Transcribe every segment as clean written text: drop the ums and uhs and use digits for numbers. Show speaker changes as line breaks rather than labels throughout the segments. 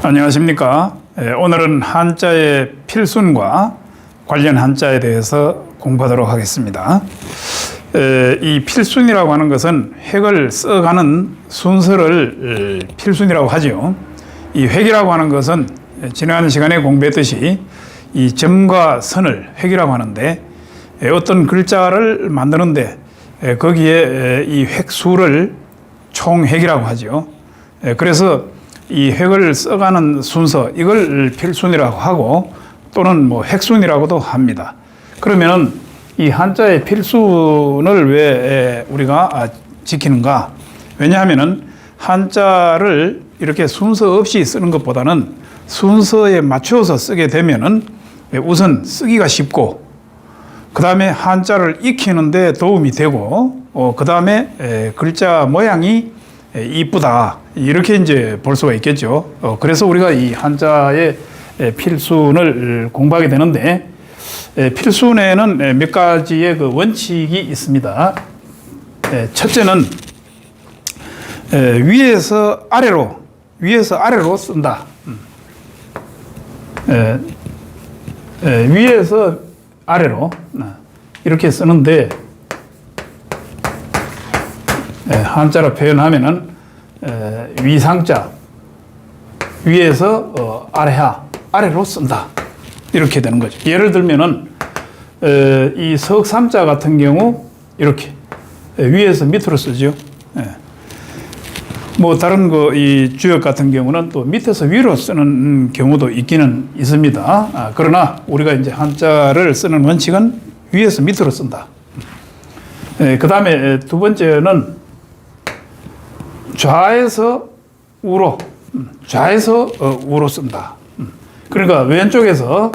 안녕하십니까. 오늘은 한자의 필순과 관련 한자에 대해서 공부하도록 하겠습니다. 이 필순이라고 하는 것은 획을 써가는 순서를 필순이라고 하죠. 이 획이라고 하는 것은 지난 시간에 공부했듯이 이 점과 선을 획이라고 하는데, 어떤 글자를 만드는데 거기에 이 획수를 총획이라고 하죠. 그래서 이 획을 써가는 순서, 이걸 필순이라고 하고 또는 획순이라고도 합니다. 그러면 이 한자의 필순을 왜 우리가 지키는가? 왜냐하면은 한자를 이렇게 순서 없이 쓰는 것보다는 순서에 맞춰서 쓰게 되면은 우선 쓰기가 쉽고, 그 다음에 한자를 익히는데 도움이 되고, 그 다음에 글자 모양이 이쁘다, 이렇게 이제 볼 수가 있겠죠. 그래서 우리가 이 한자의 필순을 공부하게 되는데, 필순에는 몇 가지의 그 원칙이 있습니다. 첫째는 위에서 아래로 쓴다. 위에서 아래로 이렇게 쓰는데, 한자로 표현하면은 위상자, 위에서 아래로 쓴다, 이렇게 되는 거죠. 예를 들면은 이 석삼자 같은 경우 이렇게 위에서 밑으로 쓰죠. 다른 이 주역 같은 경우는 또 밑에서 위로 쓰는 경우도 있기는 있습니다. 그러나 우리가 이제 한자를 쓰는 원칙은 위에서 밑으로 쓴다. 그 다음에 두 번째는 좌에서 우로 쓴다. 그러니까 왼쪽에서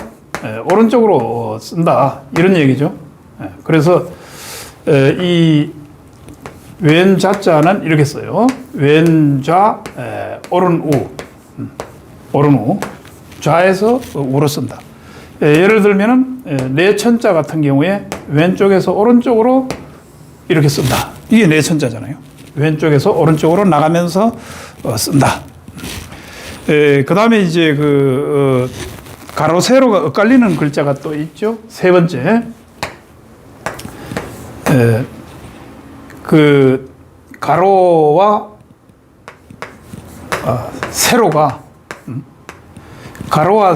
오른쪽으로 쓴다, 이런 얘기죠. 그래서 이 왼자자는 이렇게 써요. 왼좌, 오른우, 좌에서 우로 쓴다. 예를 들면은 내천자 같은 경우에 왼쪽에서 오른쪽으로 이렇게 쓴다. 이게 내천자잖아요. 왼쪽에서 오른쪽으로 나가면서 쓴다. 그 다음에 이제 가로 세로가 엇갈리는 글자가 또 있죠. 세 번째, 가로와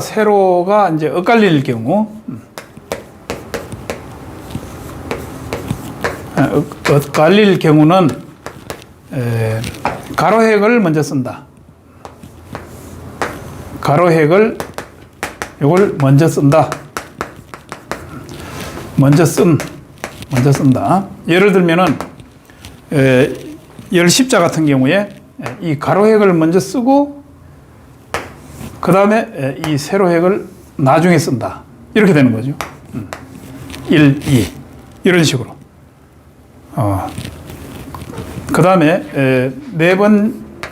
세로가 이제 엇갈릴 경우, 엇갈릴 경우는 가로획을 먼저 쓴다. 가로획을 이걸 먼저 쓴다. 먼저 쓴다. 예를 들면은 열십자 같은 경우에 이 가로획을 먼저 쓰고 그 다음에 이 세로획을 나중에 쓴다, 이렇게 되는 거죠. 1, 2 이런 식으로. 그 다음에 네 번째는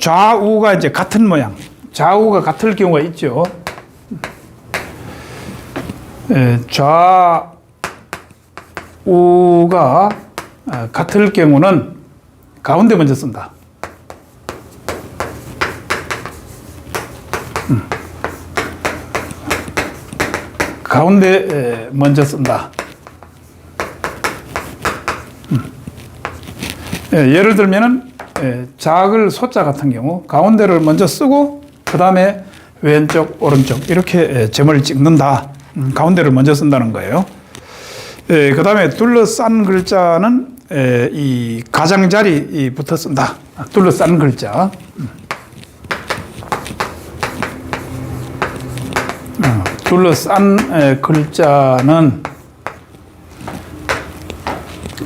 좌우가 이제 같은 모양, 좌우가 같을 경우가 있죠. 좌우가 같을 경우는 가운데 먼저 쓴다. 가운데 먼저 쓴다. 예를 들면은 작을 소자 같은 경우 가운데를 먼저 쓰고 그 다음에 왼쪽, 오른쪽 이렇게 점을 찍는다. 가운데를 먼저 쓴다는 거예요. 그 다음에 둘러싼 글자는 이 가장자리부터 쓴다. 둘러싼 글자. 둘러싼 글자는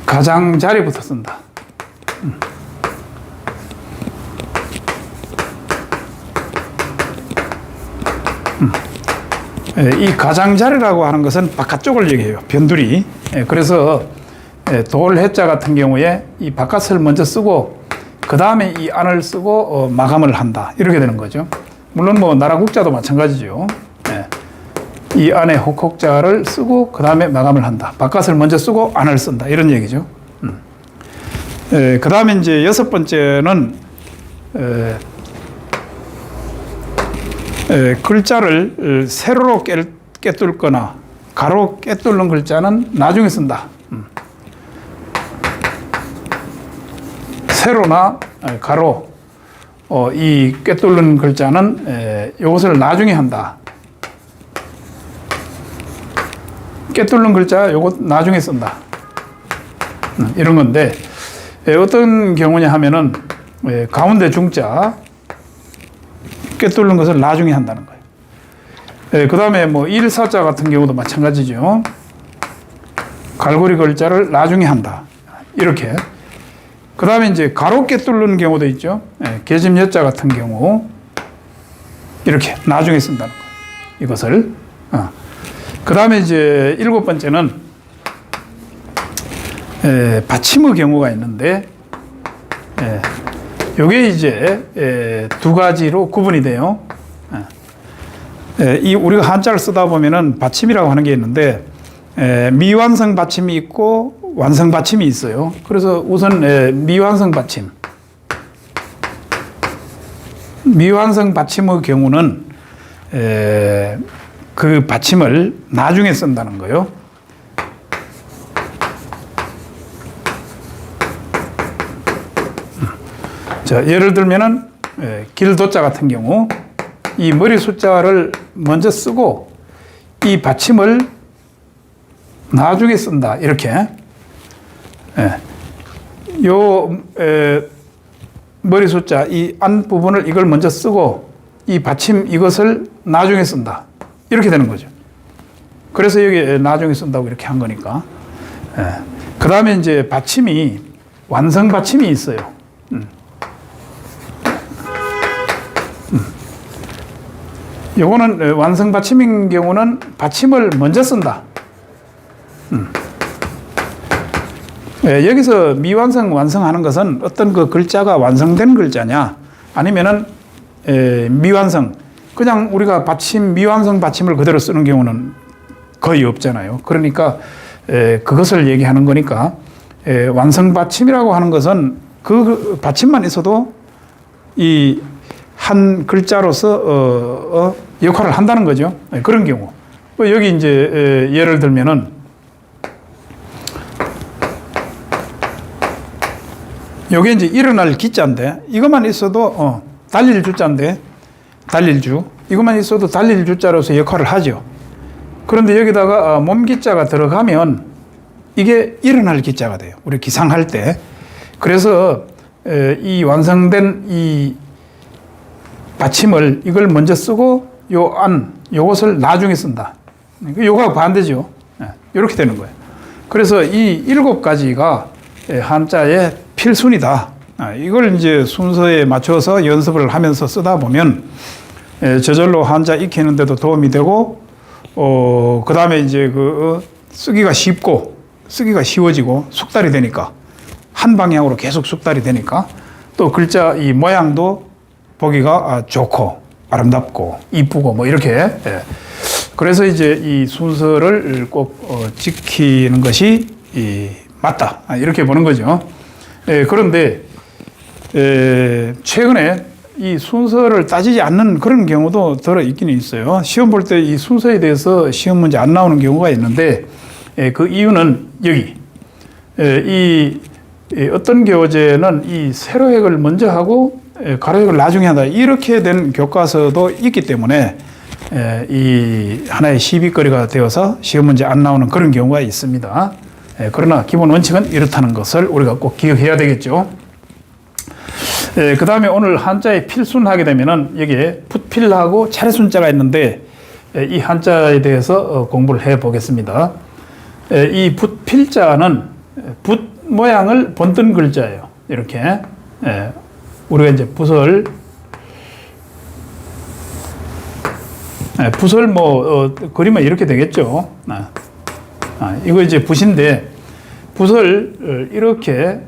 가장자리부터 쓴다. 이 가장자리라고 하는 것은 바깥쪽을 얘기해요. 변두리. 그래서 돌 해자 같은 경우에 이 바깥을 먼저 쓰고 그 다음에 이 안을 쓰고 마감을 한다, 이렇게 되는 거죠. 물론 나라국자도 마찬가지죠. 이 안에 혹혹자를 쓰고 그 다음에 마감을 한다. 바깥을 먼저 쓰고 안을 쓴다, 이런 얘기죠. 그 다음에 이제 여섯 번째는 글자를 세로로 꿰뚫거나 가로 꿰뚫는 글자는 나중에 쓴다. 세로나 가로 이 꿰뚫는 글자는 이것을 나중에 한다. 꿰뚫는 글자 요것 나중에 쓴다. 이런 건데 어떤 경우냐 하면은 가운데 중자 꿰뚫는 것을 나중에 한다는 거예요. 그 다음에 뭐 일사자 같은 경우도 마찬가지죠. 갈고리 글자를 나중에 한다. 이렇게. 그 다음에 이제 가로 꿰뚫는 경우도 있죠. 계집 여자 같은 경우 이렇게 나중에 쓴다는 거예요. 이것을. 그 다음에 이제 7번째는 받침의 경우가 있는데 요게 이제 두 가지로 구분이 돼요. 이 우리가 한자를 쓰다 보면은 받침이라고 하는 게 있는데 미완성 받침이 있고 완성 받침이 있어요. 그래서 우선 미완성 받침. 미완성 받침의 경우는 그 받침을 나중에 쓴다는 거예요. 자, 예를 들면은 길도자 같은 경우 이 머리 숫자를 먼저 쓰고 이 받침을 나중에 쓴다. 이렇게. 머리 숫자 이 안 부분을 이걸 먼저 쓰고 이 받침 이것을 나중에 쓴다. 이렇게 되는 거죠. 그래서 여기 나중에 쓴다고 이렇게 한 거니까. 그 다음에 이제 받침이 완성 받침이 있어요. 요거는 완성 받침인 경우는 받침을 먼저 쓴다. 여기서 미완성, 완성하는 것은 어떤 그 글자가 완성된 글자냐, 아니면은 미완성, 그냥 우리가 받침, 미완성 받침을 그대로 쓰는 경우는 거의 없잖아요. 그러니까 그것을 얘기하는 거니까 완성 받침이라고 하는 것은 그 받침만 있어도 이 한 글자로서 역할을 한다는 거죠. 그런 경우. 여기 이제 예를 들면은 요게 이제 일어날 기자인데 이것만 있어도 달릴 주자인데 달릴 주 이것만 있어도 달릴 주자로서 역할을 하죠. 그런데 여기다가 몸기자가 들어가면 이게 일어날 기자가 돼요. 우리 기상할 때. 그래서 이 완성된 이 받침을 이걸 먼저 쓰고 요것을 나중에 쓴다. 요거하고 반대죠. 이렇게 되는 거예요. 그래서 이 7가지가 한자의 필순이다. 이걸 이제 순서에 맞춰서 연습을 하면서 쓰다 보면 저절로 한자 익히는데도 도움이 되고, 그 다음에 이제 쓰기가 쉽고, 쓰기가 쉬워지고, 숙달이 되니까, 한 방향으로 계속 숙달이 되니까, 또 글자 이 모양도 보기가 좋고, 아름답고, 이쁘고, 뭐 이렇게. 그래서 이제 이 순서를 꼭 지키는 것이 맞다. 이렇게 보는 거죠. 그런데 최근에 이 순서를 따지지 않는 그런 경우도 들어 있기는 있어요. 시험 볼 때 이 순서에 대해서 시험 문제 안 나오는 경우가 있는데 그 이유는 여기 이 어떤 교재는 이 세로획을 먼저 하고 가로획을 나중에 한다. 이렇게 된 교과서도 있기 때문에 이 하나의 시비거리가 되어서 시험 문제 안 나오는 그런 경우가 있습니다. 그러나 기본 원칙은 이렇다는 것을 우리가 꼭 기억해야 되겠죠. 그 다음에 오늘 한자에 필순하게 되면은 여기에 붓필하고 차례순자가 있는데 이 한자에 대해서 공부를 해 보겠습니다. 이 붓필자는 붓 모양을 본뜬 글자예요. 이렇게. 우리가 이제 붓을 그리면 이렇게 되겠죠. 이거 이제 붓인데 붓을 이렇게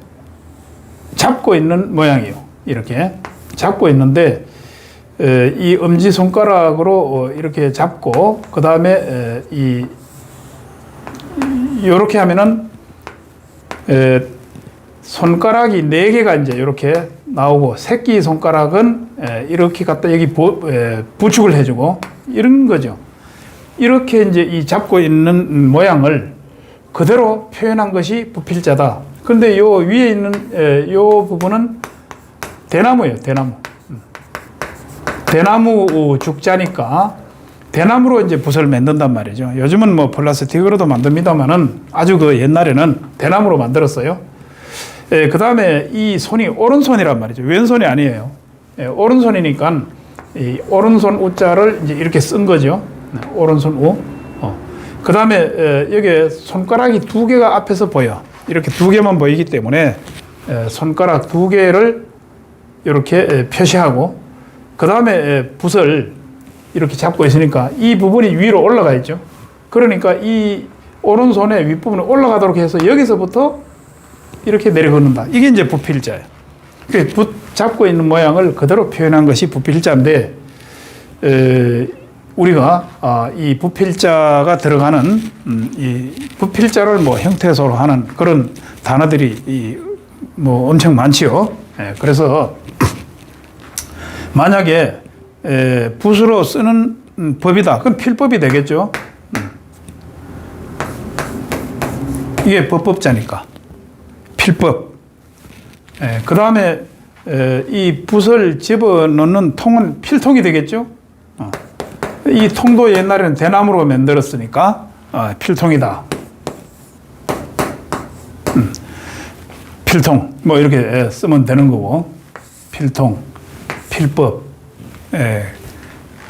잡고 있는 모양이에요. 이렇게 잡고 있는데 이 엄지 손가락으로 이렇게 잡고 그 다음에 이렇게 하면은 손가락이 4개가 이제 이렇게 나오고, 새끼 손가락은 이렇게 갖다 여기 부축을 해주고, 이런 거죠. 이렇게 이제 이 잡고 있는 모양을 그대로 표현한 것이 부필자다. 그런데 요 위에 있는 요 부분은 대나무예요, 대나무. 대나무 죽자니까 대나무로 이제 붓을 만든단 말이죠. 요즘은 뭐 플라스틱으로도 만듭니다만은 아주 그 옛날에는 대나무로 만들었어요. 그 다음에 이 손이 오른손이란 말이죠. 왼손이 아니에요. 오른손이니까 이 오른손 우자를 이제 이렇게 쓴 거죠. 오른손 우. 그 다음에 여기 손가락이 2개가 앞에서 보여. 이렇게 2개만 보이기 때문에 손가락 2개를 이렇게 표시하고, 그 다음에 붓을 이렇게 잡고 있으니까 이 부분이 위로 올라가 있죠. 그러니까 이 오른손의 윗부분이 올라가도록 해서 여기서부터 이렇게 내려걷는다. 이게 이제 부필자예요. 붓 잡고 있는 모양을 그대로 표현한 것이 부필자인데, 우리가 이 부필자가 들어가는 이 부필자를 뭐 형태소로 하는 그런 단어들이 뭐 엄청 많지요. 그래서 만약에 붓으로 쓰는 법이다. 그럼 필법이 되겠죠. 이게 법법자니까 필법. 그 다음에 이 붓을 집어넣는 통은 필통이 되겠죠. 이 통도 옛날에는 대나무로 만들었으니까 필통이다. 필통 뭐 이렇게 쓰면 되는 거고, 필통, 필법.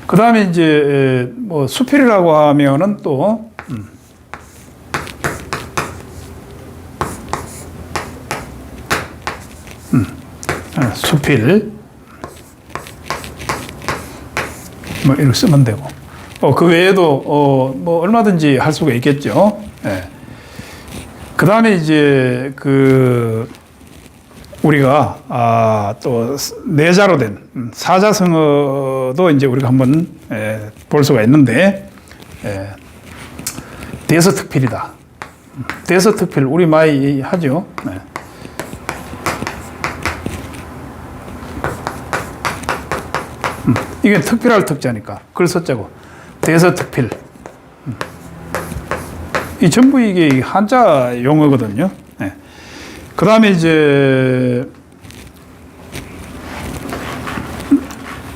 그 다음에 이제 뭐 수필이라고 하면은 또 수필 뭐 이렇게 쓰면 되고, 그 외에도 뭐 얼마든지 할 수가 있겠죠. 그 다음에 이제 우리가 또 내자로 된 사자성어도 이제 우리가 한번 볼 수가 있는데, 대서특필이다. 대서특필 우리 많이 하죠. 이게 특필할 특자니까 글 서자고 대서특필. 이 전부 이게 한자 용어거든요. 그 다음에 이제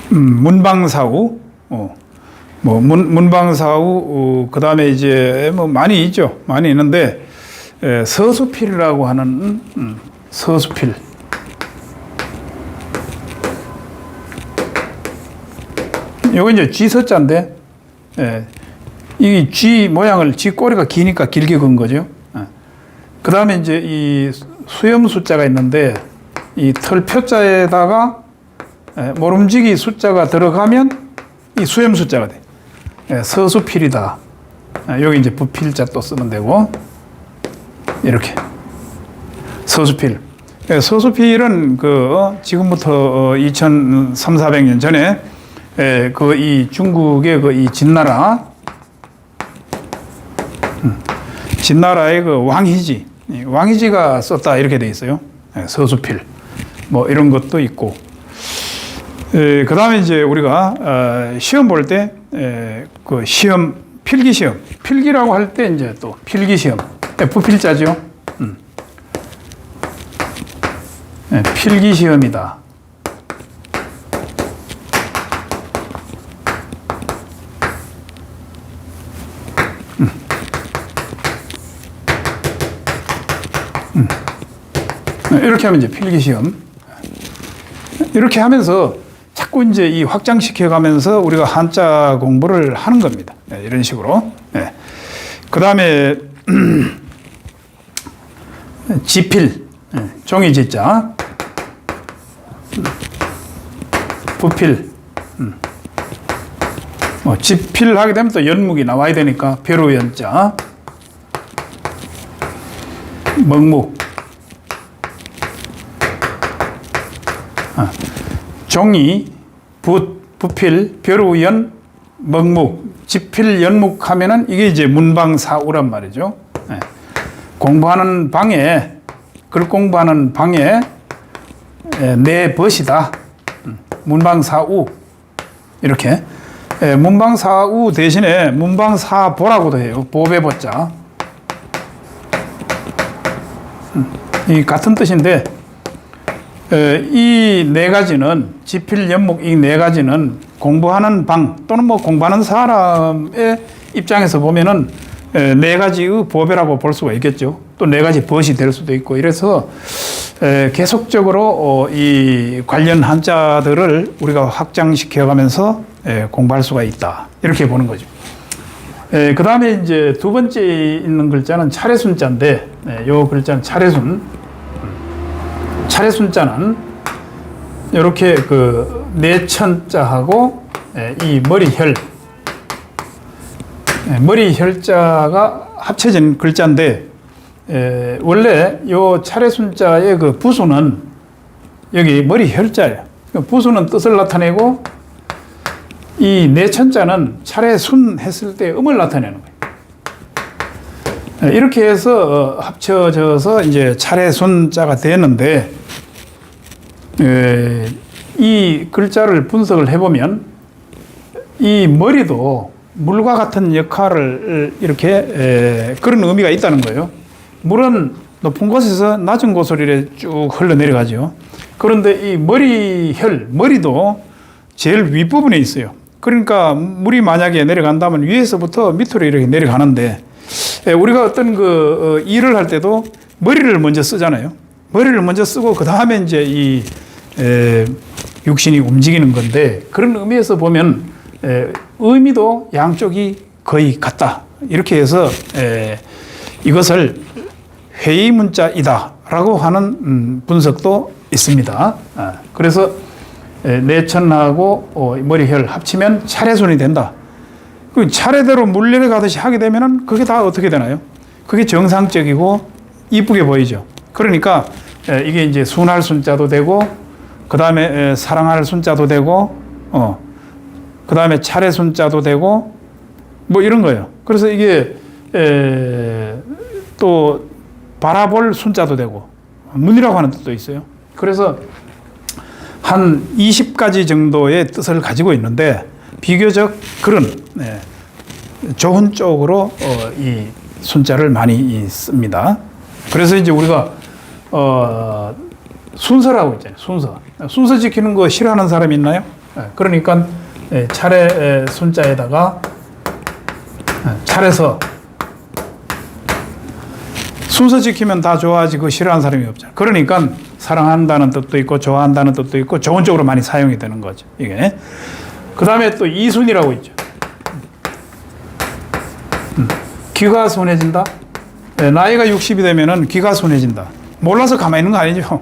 문방사우, 뭐 문방사우, 그 다음에 이제 뭐 많이 있죠. 많이 있는데 서수필이라고 하는 서수필. 요거 이제 쥐서자인데, 이 쥐 모양을 쥐 꼬리가 기니까 길게 건 거죠. 그 다음에 이제 이 수염 숫자가 있는데, 이 털표자에다가 모름지기 숫자가 들어가면 이 수염 숫자가 돼. 서수필이다. 여기 이제 부필자 또 쓰면 되고, 이렇게. 서수필. 서수필은 지금부터 2300~400년 전에 이 중국의 이 진나라의 왕희지가 썼다 이렇게 돼 있어요. 서수필 뭐 이런 것도 있고, 그 다음에 이제 우리가 시험 볼 때 시험 필기 시험, 필기라고 할 때 이제 또 필기 시험 부필자죠. 필기 시험이다. 이렇게 하면 이제 필기시험. 이렇게 하면서 자꾸 이제 이 확장시켜 가면서 우리가 한자 공부를 하는 겁니다. 이런 식으로. 그 다음에 지필, 종이 지자, 부필. 지필 하게 되면 또 연묵이 나와야 되니까 벼루 연자, 먹묵. 종이, 부필, 벼루연, 먹묵, 지필, 연묵 하면은 이게 이제 문방사우란 말이죠. 공부하는 방에 글 공부하는 방에 내 벗이다. 문방사우 이렇게 문방사우 대신에 문방사보라고도 해요. 보배보자. 이 같은 뜻인데 이 네 가지는 지필 연목 이 네 가지는 공부하는 방 또는 뭐 공부하는 사람의 입장에서 보면은 네 가지의 보배라고 볼 수가 있겠죠. 또 네 가지 벗이 될 수도 있고 이래서 계속적으로 이 관련 한자들을 우리가 확장시켜 가면서 공부할 수가 있다. 이렇게 보는 거죠. 그 다음에 이제 두 번째 있는 글자는 차례순자인데, 요 글자는 차례순. 차례순자는 이렇게 그 내천자하고 이 머리혈, 머리혈자가 합쳐진 글자인데, 원래 요 차례순자의 그 부수는 여기 머리혈자예요. 부수는 뜻을 나타내고 이 내천자는 차례순 했을 때 음을 나타내는 거예요. 이렇게 해서 합쳐져서 이제 차례순자가 되는데, 이 글자를 분석을 해보면 이 머리도 물과 같은 역할을 이렇게 그런 의미가 있다는 거예요. 물은 높은 곳에서 낮은 곳으로 이렇게 쭉 흘러내려가죠. 그런데 이 머리혈, 머리도 제일 윗부분에 있어요. 그러니까 물이 만약에 내려간다면 위에서부터 밑으로 이렇게 내려가는데, 우리가 어떤 그 일을 할 때도 머리를 먼저 쓰잖아요. 머리를 먼저 쓰고 그 다음에 이제 이 육신이 움직이는 건데, 그런 의미에서 보면 의미도 양쪽이 거의 같다. 이렇게 해서 이것을 회의문자이다라고 하는 분석도 있습니다. 그래서 내천하고 머리혈 합치면 차례순이 된다. 그 차례대로 물 내려가듯이 하게 되면은 그게 다 어떻게 되나요? 그게 정상적이고 이쁘게 보이죠. 그러니까 이게 이제 순할 순자도 되고, 그 다음에 사랑할 순자도 되고, 그 다음에 차례 순자도 되고, 뭐 이런 거예요. 그래서 이게 또 바라볼 순자도 되고, 눈이라고 하는 뜻도 있어요. 그래서 한 20가지 정도의 뜻을 가지고 있는데, 비교적 그런 좋은 쪽으로 이 순자를 많이 씁니다. 그래서 이제 우리가 순서라고 있잖아요. 순서 지키는 거 싫어하는 사람이 있나요? 그러니까 차례 순자에다가 차례서, 순서 지키면 다 좋아하지 그거 싫어하는 사람이 없잖아요. 그러니까 사랑한다는 뜻도 있고 좋아한다는 뜻도 있고 좋은 쪽으로 많이 사용이 되는 거죠. 이게. 그 다음에 또 이순이라고 있죠. 귀가 순해진다. 나이가 60이 되면은 귀가 순해진다. 몰라서 가만히 있는 거 아니죠.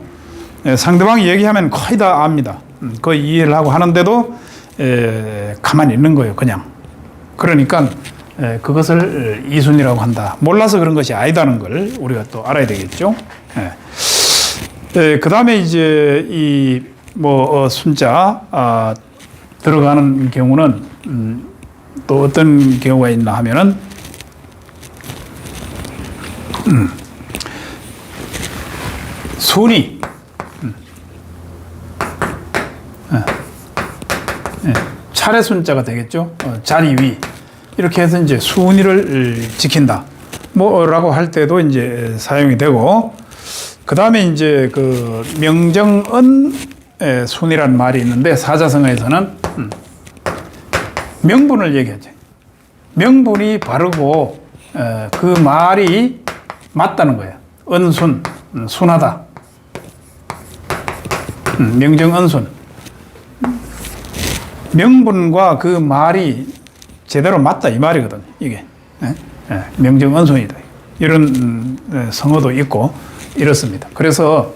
상대방이 얘기하면 거의 다 압니다. 거의 이해를 하고 하는데도 가만히 있는 거예요, 그냥. 그러니까 그것을 이순이라고 한다. 몰라서 그런 것이 아니다는 걸 우리가 또 알아야 되겠죠. 그 다음에 이제 이 순자 들어가는 경우는 또 어떤 경우가 있나 하면은 순이 차례 순자가 되겠죠. 자리 위 이렇게 해서 이제 순위를 지킨다. 뭐라고 할 때도 이제 사용이 되고, 그 다음에 이제 그 명정은 순이라는 말이 있는데, 사자성어에서는 명분을 얘기하죠. 명분이 바르고 그 말이 맞다는 거예요. 은순, 순하다. 명정은순. 명분과 그 말이 제대로 맞다 이 말이거든요. 이게 명정은순이다. 이런 성어도 있고 이렇습니다. 그래서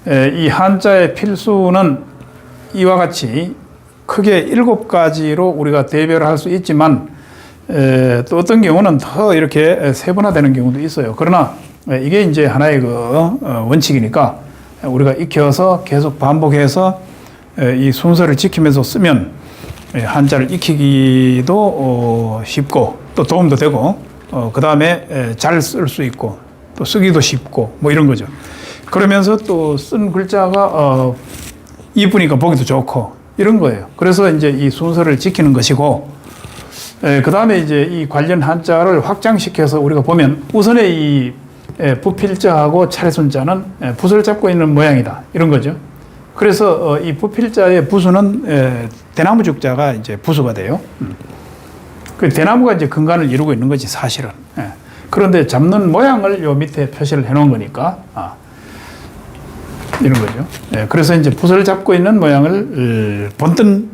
이 한자의 필수는 이와 같이 크게 7가지로 우리가 대별을 할 수 있지만, 또 어떤 경우는 더 이렇게 세분화되는 경우도 있어요. 그러나 이게 이제 하나의 그 원칙이니까 우리가 익혀서 계속 반복해서 이 순서를 지키면서 쓰면 한자를 익히기도 쉽고 또 도움도 되고, 그 다음에 잘 쓸 수 있고 또 쓰기도 쉽고 뭐 이런 거죠. 그러면서 또 쓴 글자가 이쁘니까 보기도 좋고 이런 거예요. 그래서 이제 이 순서를 지키는 것이고, 그 다음에 이제 이 관련 한자를 확장시켜서 우리가 보면 우선에 이 부필자하고 차례순자는 붓을 잡고 있는 모양이다 이런 거죠. 그래서 이 부필자의 부수는 대나무 죽자가 이제 부수가 돼요. 그 대나무가 이제 근간을 이루고 있는 거지 사실은. 그런데 잡는 모양을 요 밑에 표시를 해놓은 거니까 이런 거죠. 그래서 이제 붓을 잡고 있는 모양을 본뜬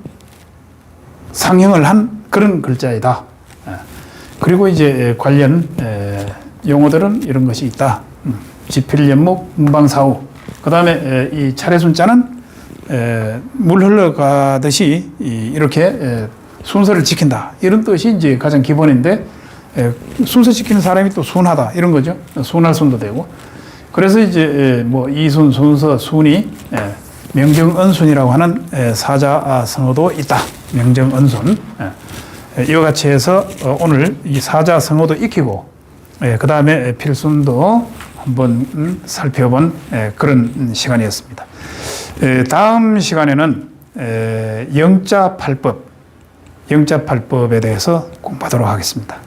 상형을 한 그런 글자이다. 그리고 이제 관련 용어들은 이런 것이 있다. 지필연목, 문방사우. 그 다음에 이 차례순자는 물 흘러가듯이 이렇게 순서를 지킨다. 이런 뜻이 이제 가장 기본인데, 순서 지키는 사람이 또 순하다. 이런 거죠. 순할 순도 되고. 그래서 이제 뭐 이순, 순서, 순이 명정언순이라고 하는 사자성어도 있다. 명정언순. 이와 같이 해서 오늘 이 사자성어도 익히고, 그 다음에 필순도 한번 살펴본 그런 시간이었습니다. 다음 시간에는 영자팔법에 대해서 공부하도록 하겠습니다.